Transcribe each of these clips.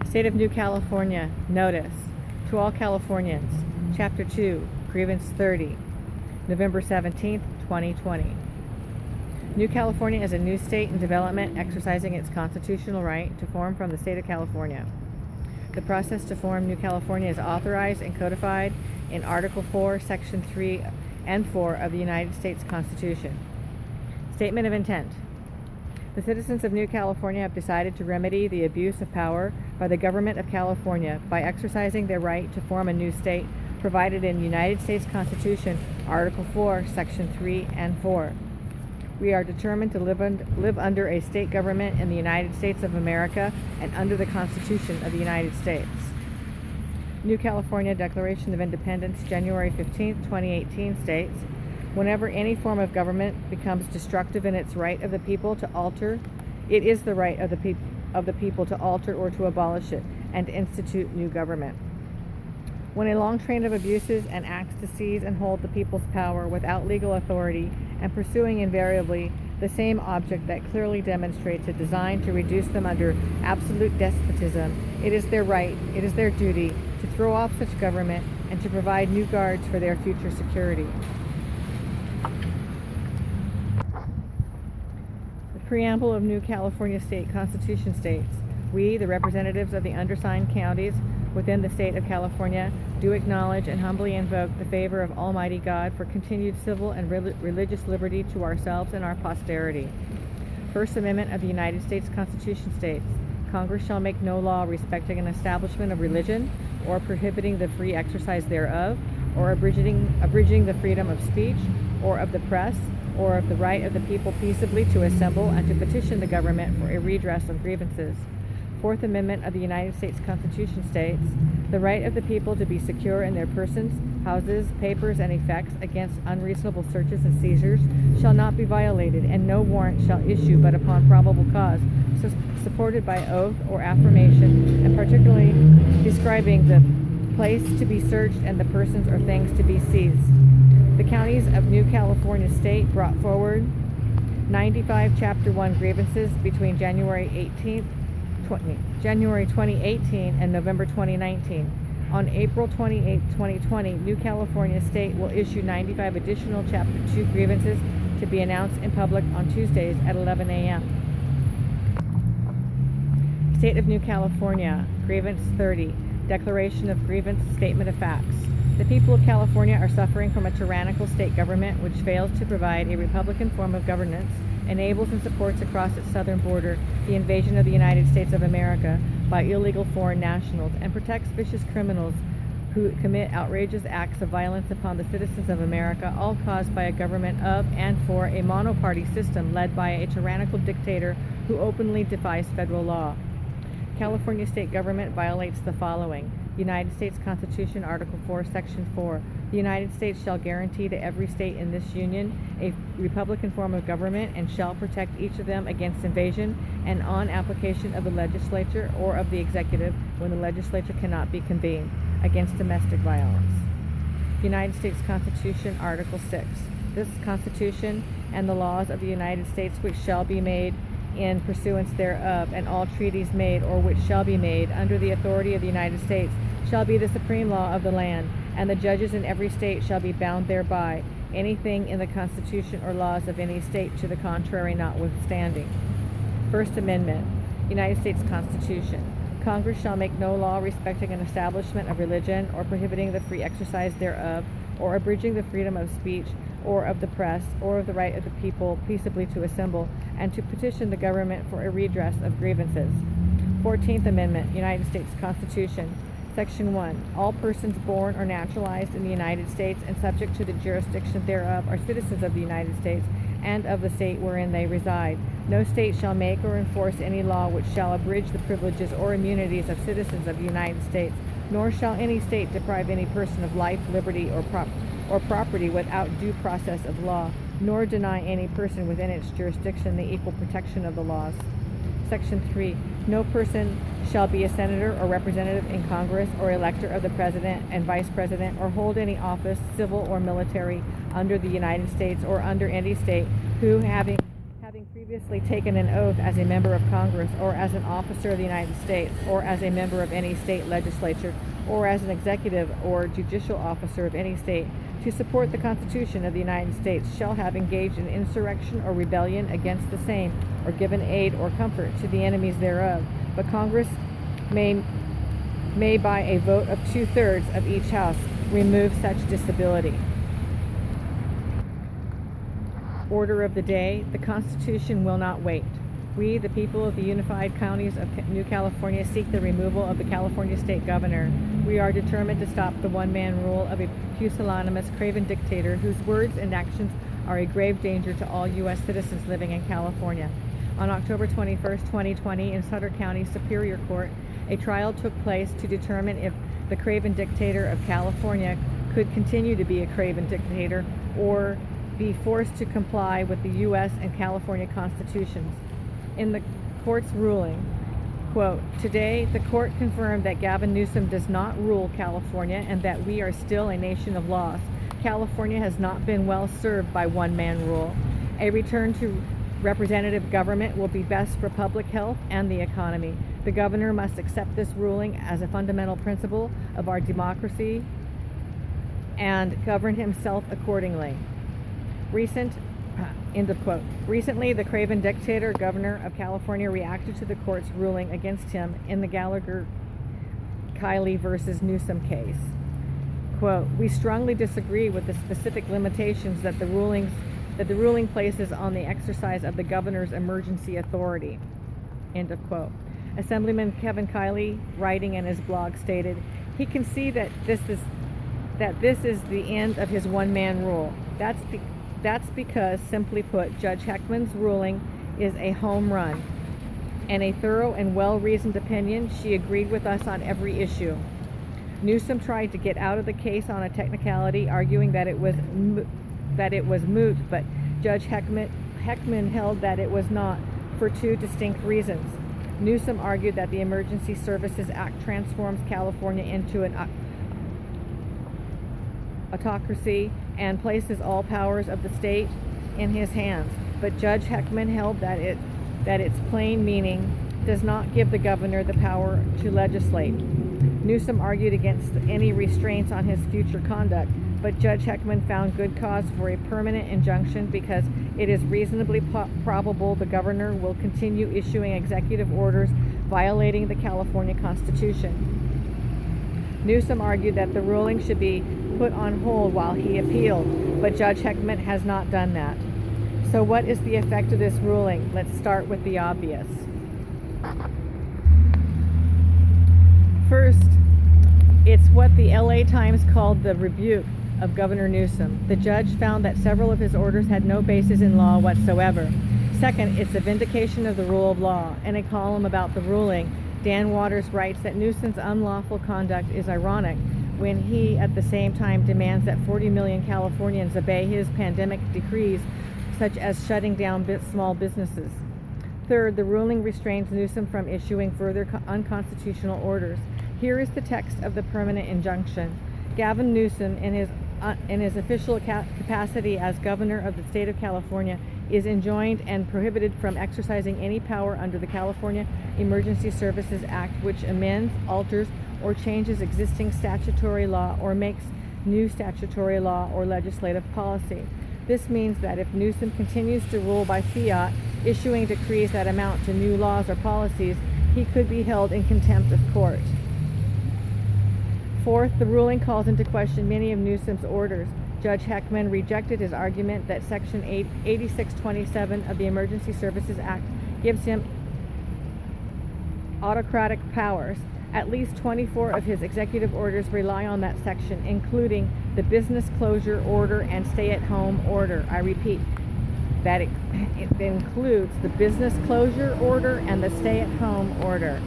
State of New California, notice. To all Californians, Chapter 2, Grievance 30, November 17th, 2020. New California is a new state in development exercising its constitutional right to form from the state of California. The process to form New California is authorized and codified in Article 4, Section 3 and 4 of the United States Constitution. Statement of intent. The citizens of New California have decided to remedy the abuse of power by the government of California by exercising their right to form a new state provided in United States Constitution, Article 4, Section 3 and 4. We are determined to live under a state government in the United States of America and under the Constitution of the United States. New California Declaration of Independence, January 15, 2018 states, whenever any form of government becomes destructive in its right of the people to alter, it is the right of the people to alter or to abolish it and institute new government. When a long train of abuses and acts to seize and hold the people's power without legal authority and pursuing invariably the same object that clearly demonstrates a design to reduce them under absolute despotism, it is their right, it is their duty to throw off such government and to provide new guards for their future security. The preamble of New California State Constitution states, we, the representatives of the undersigned counties within the state of California, do acknowledge and humbly invoke the favor of Almighty God for continued civil and religious liberty to ourselves and our posterity. First Amendment of the United States Constitution states, Congress shall make no law respecting an establishment of religion or prohibiting the free exercise thereof or abridging the freedom of speech or of the press or of the right of the people peaceably to assemble and to petition the government for a redress of grievances. Fourth Amendment of the United States Constitution states, the right of the people to be secure in their persons, houses, papers, and effects against unreasonable searches and seizures shall not be violated, and no warrant shall issue but upon probable cause, supported by oath or affirmation, and particularly describing the place to be searched and the persons or things to be seized. The counties of New California State brought forward 95 Chapter 1 grievances between January 2018 and November 2019. On April 28, 2020, New California State will issue 95 additional Chapter 2 grievances to be announced in public on Tuesdays at 11 a.m. State of New California, Grievance 30, Declaration of Grievance, Statement of Facts. The people of California are suffering from a tyrannical state government which fails to provide a Republican form of governance, enables and supports across its southern border the invasion of the United States of America by illegal foreign nationals, and protects vicious criminals who commit outrageous acts of violence upon the citizens of America, all caused by a government of and for a monoparty system led by a tyrannical dictator who openly defies federal law. California state government violates the following. United States Constitution, Article 4, Section 4. The United States shall guarantee to every state in this union a Republican form of government and shall protect each of them against invasion and on application of the legislature or of the executive when the legislature cannot be convened against domestic violence. United States Constitution, Article 6. This Constitution and the laws of the United States which shall be made in pursuance thereof, and all treaties made or which shall be made under the authority of the United States shall be the supreme law of the land, and the judges in every state shall be bound thereby, anything in the Constitution or laws of any state to the contrary notwithstanding. First Amendment, United States Constitution. Congress shall make no law respecting an establishment of religion or prohibiting the free exercise thereof, or abridging the freedom of speech or of the press, or of the right of the people peaceably to assemble and to petition the government for a redress of grievances. 14th Amendment, United States Constitution, Section 1. All persons born or naturalized in the United States and subject to the jurisdiction thereof are citizens of the United States and of the state wherein they reside. No state shall make or enforce any law which shall abridge the privileges or immunities of citizens of the United States, nor shall any state deprive any person of life, liberty, or property without due process of law, nor deny any person within its jurisdiction the equal protection of the laws. Section 3. No person shall be a senator or representative in Congress or elector of the president and vice president or hold any office, civil or military, under the United States or under any state who, having previously previously taken an oath as a member of Congress or as an officer of the United States or as a member of any state legislature or as an executive or judicial officer of any state to support the Constitution of the United States shall have engaged in insurrection or rebellion against the same or given aid or comfort to the enemies thereof. But Congress may by a vote of 2/3 of each house remove such disability. Order of the day. The Constitution will not wait. We, the people of the unified counties of New California, seek the removal of the California state governor. We are determined to stop the one-man rule of a pusillanimous, craven dictator whose words and actions are a grave danger to all U.S. citizens living in California. On October 21st, 2020, in Sutter County Superior Court, a trial took place to determine if the craven dictator of California could continue to be a craven dictator or be forced to comply with the U.S. and California constitutions. In the court's ruling, quote, "Today, the court confirmed that Gavin Newsom does not rule California and that we are still a nation of laws. California has not been well served by one-man rule. A return to representative government will be best for public health and the economy. The governor must accept this ruling as a fundamental principle of our democracy and govern himself accordingly." End of quote. Recently, the craven dictator governor of California reacted to the court's ruling against him in the Gallagher-Kiley versus Newsom case. Quote, "We strongly disagree with the specific limitations that the ruling places on the exercise of the governor's emergency authority." End of quote. Assemblyman Kevin Kiley, writing in his blog, stated, "He can see that this is the end of his one-man rule. That's because, simply put, Judge Heckman's ruling is a home run. In a thorough and well-reasoned opinion, she agreed with us on every issue. Newsom tried to get out of the case on a technicality, arguing that it was moot, but Judge Heckman held that it was not, for two distinct reasons. Newsom argued that the Emergency Services Act transforms California into an autocracy and places all powers of the state in his hands. But Judge Heckman held that its plain meaning does not give the governor the power to legislate. Newsom argued against any restraints on his future conduct, but Judge Heckman found good cause for a permanent injunction because it is reasonably probable the governor will continue issuing executive orders violating the California Constitution. Newsom argued that the ruling should be put on hold while he appealed, but Judge Heckman has not done that. So what is the effect of this ruling? Let's start with the obvious. First, it's what the LA Times called the rebuke of Governor Newsom. The judge found that several of his orders had no basis in law whatsoever. Second, it's a vindication of the rule of law. In a column about the ruling, Dan Waters writes that Newsom's unlawful conduct is ironic when he, at the same time, demands that 40 million Californians obey his pandemic decrees, such as shutting down small businesses. Third, the ruling restrains Newsom from issuing further unconstitutional orders. Here is the text of the permanent injunction. Gavin Newsom, in his official capacity as governor of the state of California, is enjoined and prohibited from exercising any power under the California Emergency Services Act which amends, alters, or changes existing statutory law or makes new statutory law or legislative policy. This means that if Newsom continues to rule by fiat, issuing decrees that amount to new laws or policies, he could be held in contempt of court. Fourth, the ruling calls into question many of Newsom's orders. Judge Heckman rejected his argument that Section 8627 of the Emergency Services Act gives him autocratic powers. At least 24 of his executive orders rely on that section, including the business closure order and stay-at-home order. I repeat, that it includes the business closure order and the stay-at-home order.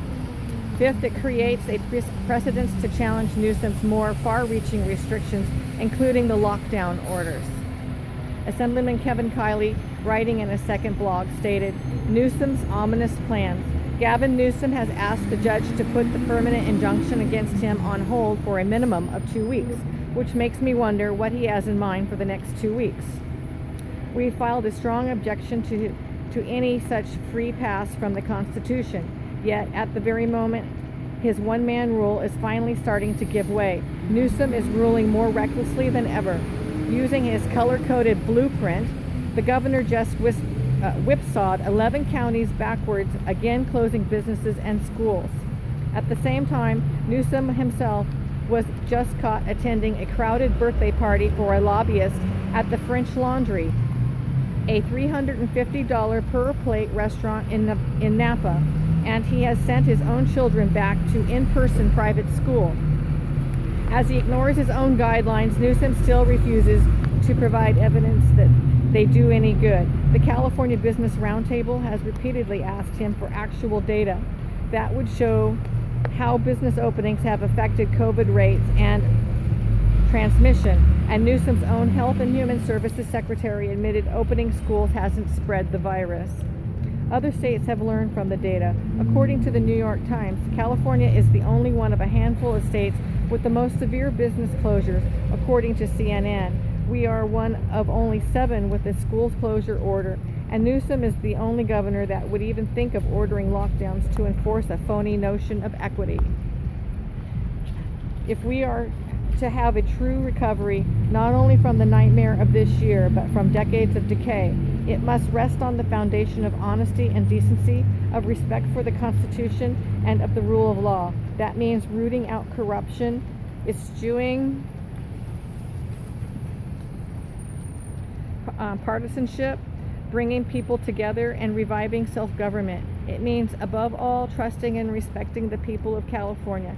Fifth, it creates a precedence to challenge Newsom's more far-reaching restrictions, including the lockdown orders. Assemblyman Kevin Kiley, writing in a second blog, stated, Newsom's ominous plans. Gavin Newsom has asked the judge to put the permanent injunction against him on hold for a minimum of 2 weeks, which makes me wonder what he has in mind for the next 2 weeks. We filed a strong objection to any such free pass from the Constitution. Yet, at the very moment his one-man rule is finally starting to give way, Newsom is ruling more recklessly than ever. Using his color-coded blueprint, the governor just whipsawed 11 counties backwards, again closing businesses and schools. At the same time, Newsom himself was just caught attending a crowded birthday party for a lobbyist at the French Laundry, a $350 per plate restaurant in Napa, and he has sent his own children back to in-person private school. As he ignores his own guidelines, Newsom still refuses to provide evidence that they do any good. The California Business Roundtable has repeatedly asked him for actual data that would show how business openings have affected COVID rates and transmission, and Newsom's own Health and Human Services Secretary admitted opening schools hasn't spread the virus. Other states have learned from the data. According to the New York Times, California is the only one of a handful of states with the most severe business closures, according to CNN. We are one of only 7 with a school closure order, and Newsom is the only governor that would even think of ordering lockdowns to enforce a phony notion of equity. If we are to have a true recovery, not only from the nightmare of this year, but from decades of decay, it must rest on the foundation of honesty and decency, of respect for the Constitution, and of the rule of law. That means rooting out corruption, eschewing partisanship, bringing people together, and reviving self-government. It means, above all, trusting and respecting the people of California.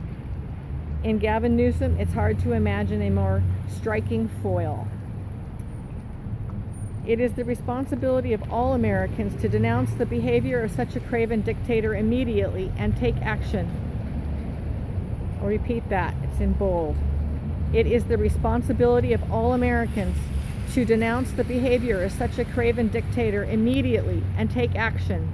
In Gavin Newsom, it's hard to imagine a more striking foil. It is the responsibility of all Americans to denounce the behavior of such a craven dictator immediately and take action. I'll repeat that, it's in bold. It is the responsibility of all Americans to denounce the behavior of such a craven dictator immediately and take action.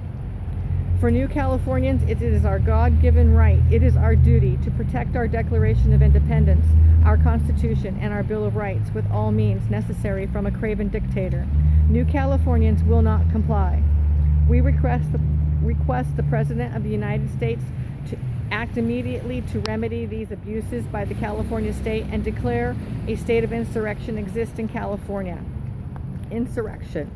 For New Californians, it is our God-given right, it is our duty to protect our Declaration of Independence, our Constitution, and our Bill of Rights with all means necessary from a craven dictator. New Californians will not comply. We request the President of the United States to act immediately to remedy these abuses by the California state and declare a state of insurrection exists in California. Insurrection.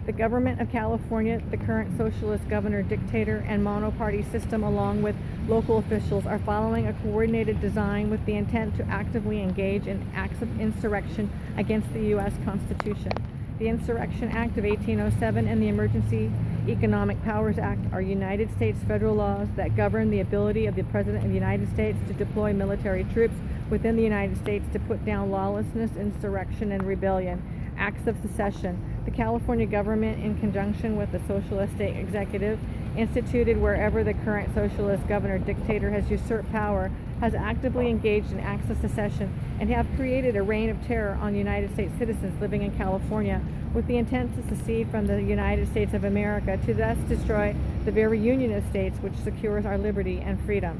The government of California, the current socialist governor, dictator, and monoparty system, along with local officials, are following a coordinated design with the intent to actively engage in acts of insurrection against the U.S. Constitution. The Insurrection Act of 1807 and the Emergency Economic Powers Act are United States federal laws that govern the ability of the President of the United States to deploy military troops within the United States to put down lawlessness, insurrection, and rebellion, acts of secession. The California government, in conjunction with the socialist state executive, instituted wherever the current socialist governor dictator has usurped power, has actively engaged in acts of secession and have created a reign of terror on United States citizens living in California with the intent to secede from the United States of America, to thus destroy the very union of states which secures our liberty and freedom.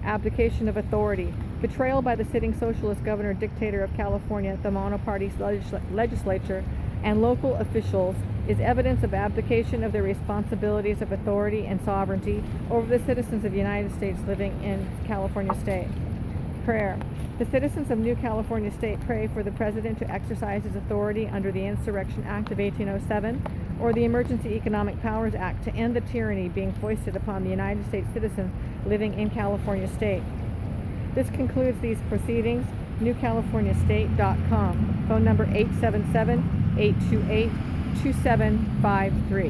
Abdication of authority. Betrayal by the sitting socialist governor dictator of California, the monoparty legislature, and local officials is evidence of abdication of their responsibilities of authority and sovereignty over the citizens of the United States living in California state. Prayer. The citizens of New California state pray for the President to exercise his authority under the Insurrection Act of 1807 or the Emergency Economic Powers Act to end the tyranny being foisted upon the United States citizens living in California state. This concludes these proceedings. NewCaliforniaState.com. Phone number 877-828-2753.